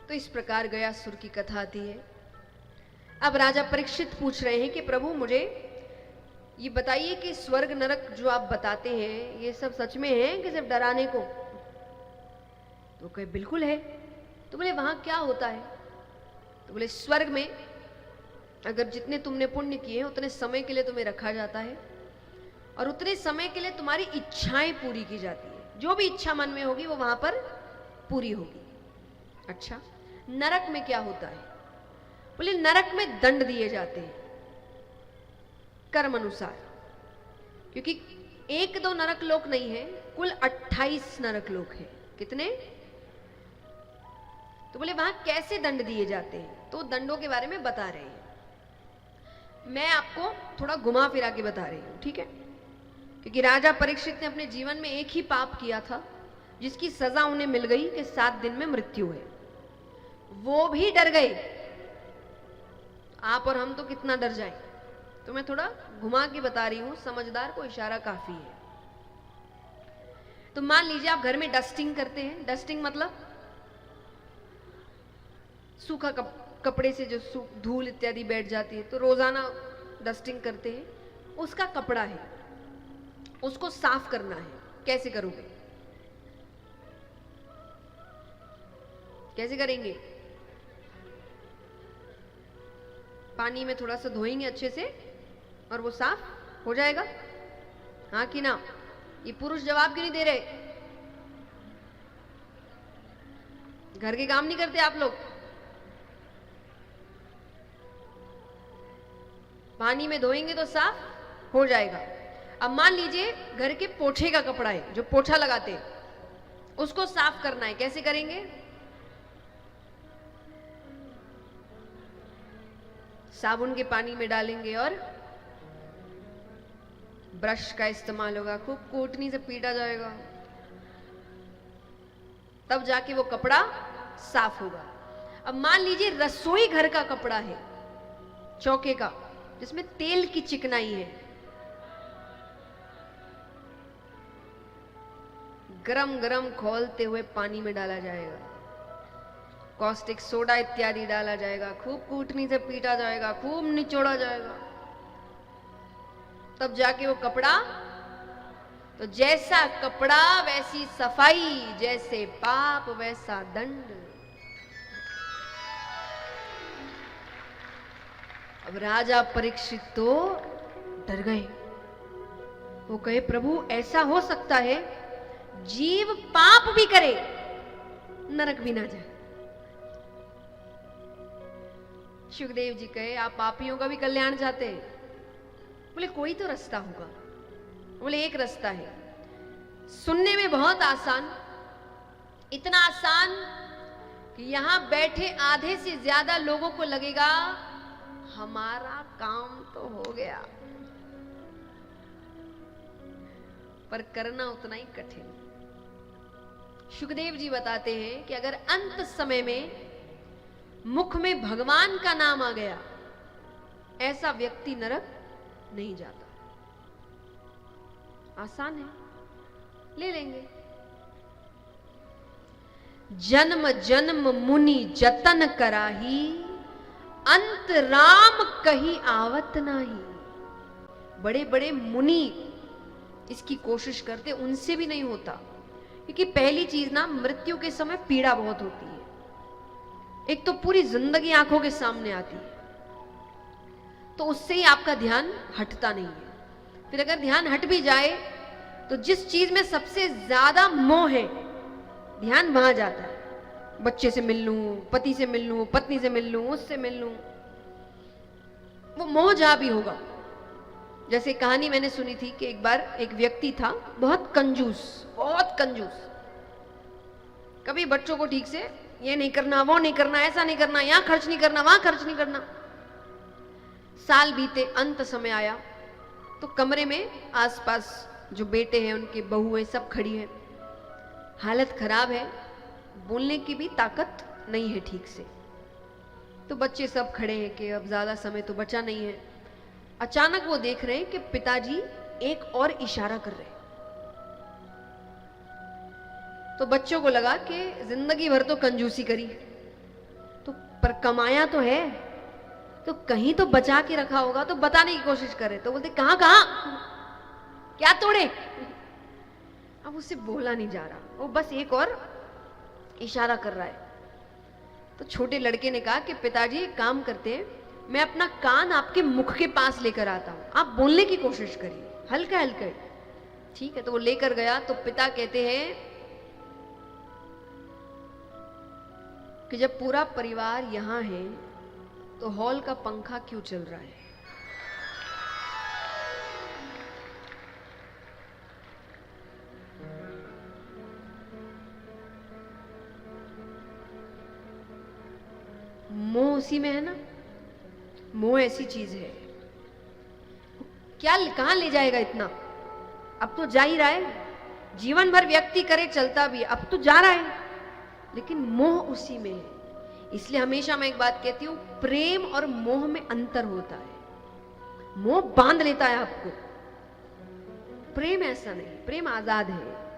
तो इस प्रकार गयासुर की कथा आती है। अब राजा परीक्षित पूछ रहे हैं कि प्रभु मुझे ये बताइए कि स्वर्ग नरक जो आप बताते हैं ये सब सच में है कि सिर्फ डराने को? तो कहे बिल्कुल है। तो बोले वहां क्या होता है? तो बोले स्वर्ग में अगर जितने तुमने पुण्य किए उतने समय के लिए तुम्हें रखा जाता है और उतने समय के लिए तुम्हारी इच्छाएं पूरी की जाती है। जो भी इच्छा मन में होगी वो वहां पर पूरी होगी। अच्छा, नरक में क्या होता है? बोले नरक में दंड दिए जाते हैं कर्म अनुसार, क्योंकि एक दो नरक लोक नहीं है, कुल 28 नरक लोक है। कितने? तो बोले वहां कैसे दंड दिए जाते हैं? तो दंडों के बारे में बता रहे हैं। मैं आपको थोड़ा घुमा फिरा के बता रही हूं, ठीक है? क्योंकि राजा परीक्षित ने अपने जीवन में एक ही पाप किया था जिसकी सजा उन्हें मिल गई कि 7 दिन में मृत्यु है। वो भी डर गए। आप और हम तो कितना डर जाएं। तो मैं थोड़ा घुमा के बता रही हूं, समझदार को इशारा काफी है। तो मान लीजिए आप घर में डस्टिंग करते हैं। डस्टिंग मतलब सूखा कपड़े से जो धूल इत्यादि बैठ जाती है, तो रोजाना डस्टिंग करते हैं। उसका कपड़ा है, उसको साफ करना है। कैसे करोगे? कैसे करेंगे? पानी में थोड़ा सा धोएंगे अच्छे से और वो साफ हो जाएगा। हाँ कि ना? ये पुरुष जवाब क्यों नहीं दे रहे? घर के काम नहीं करते आप लोग? पानी में धोएंगे तो साफ हो जाएगा। अब मान लीजिए घर के पोछे का कपड़ा है, जो पोछा लगाते हैं, उसको साफ करना है। कैसे करेंगे? साबुन के पानी में डालेंगे और ब्रश का इस्तेमाल होगा, खूब कूटनी से पीटा जाएगा, तब जाके वो कपड़ा साफ होगा। अब मान लीजिए रसोई घर का कपड़ा है, चौके का, जिसमें तेल की चिकनाई है, गरम गरम खौलते हुए पानी में डाला जाएगा, कॉस्टिक सोडा इत्यादि डाला जाएगा, खूब कूटनी से पीटा जाएगा, खूब निचोड़ा जाएगा, तब जाके वो कपड़ा। तो जैसा कपड़ा वैसी सफाई, जैसे पाप वैसा दंड। अब राजा परीक्षित तो डर गए। वो कहे प्रभु ऐसा हो सकता है जीव पाप भी करे नरक भी ना जाए? सुखदेव जी कहे आप पापियों का भी कल्याण चाहते हैं? बोले कोई तो रास्ता होगा। बोले एक रास्ता है, सुनने में बहुत आसान, इतना आसान कि यहां बैठे आधे से ज्यादा लोगों को लगेगा हमारा काम तो हो गया, पर करना उतना ही कठिन। सुखदेव जी बताते हैं कि अगर अंत समय में मुख में भगवान का नाम आ गया, ऐसा व्यक्ति नरक नहीं जाता। आसान है, ले लेंगे। जन्म जन्म मुनि जतन कराही, अंत राम कहीं आवत नाही। बड़े बड़े मुनि इसकी कोशिश करते, उनसे भी नहीं होता। क्योंकि पहली चीज ना, मृत्यु के समय पीड़ा बहुत होती है। एक तो पूरी जिंदगी आंखों के सामने आती है, तो उससे ही आपका ध्यान हटता नहीं है। फिर अगर ध्यान हट भी जाए तो जिस चीज में सबसे ज्यादा मोह है, ध्यान वहां जाता है। बच्चे से मिल लूं, पति से मिल लूं, पत्नी से मिल लूं, उससे मिल लूं, वो मोह जहां भी होगा। जैसे कहानी मैंने सुनी थी कि एक बार एक व्यक्ति था, बहुत कंजूस, बहुत कंजूस। कभी बच्चों को ठीक से ये नहीं करना, वो नहीं करना, ऐसा नहीं करना, यहां खर्च नहीं करना, वहां खर्च नहीं करना। साल बीते, अंत समय आया तो कमरे में आसपास जो बेटे हैं, उनके बहुएं सब खड़ी हैं, हालत खराब है, बोलने की भी ताकत नहीं है ठीक से। तो बच्चे सब खड़े हैं कि अब ज्यादा समय तो बचा नहीं है। अचानक वो देख रहे हैं कि पिताजी एक और इशारा कर रहे हैं। तो बच्चों को लगा कि जिंदगी भर तो कंजूसी करी, पर कमाया तो है, तो कहीं तो बचा के रखा होगा, तो बताने की कोशिश करे। तो बोलते कहां कहां, क्या तोड़े। अब उससे बोला नहीं जा रहा, वो बस एक और इशारा कर रहा है। तो छोटे लड़के ने कहा कि पिताजी एक काम करते हैं, मैं अपना कान आपके मुख के पास लेकर आता हूं, आप बोलने की कोशिश करिए हल्का हल्का। ठीक है, तो वो लेकर गया। तो पिता कहते हैं कि जब पूरा परिवार यहां है तो हॉल का पंखा क्यों चल रहा है। मोह उसी में है ना, मोह ऐसी चीज है, क्या कहां ले जाएगा इतना। अब तो जा ही रहा है, जीवन भर व्यक्ति करे चलता भी, अब तो जा रहा है, लेकिन मोह उसी में है। इसलिए हमेशा मैं एक बात कहती हूं, प्रेम और मोह में अंतर होता है। मोह बांध लेता है आपको, प्रेम ऐसा नहीं, प्रेम आजाद है।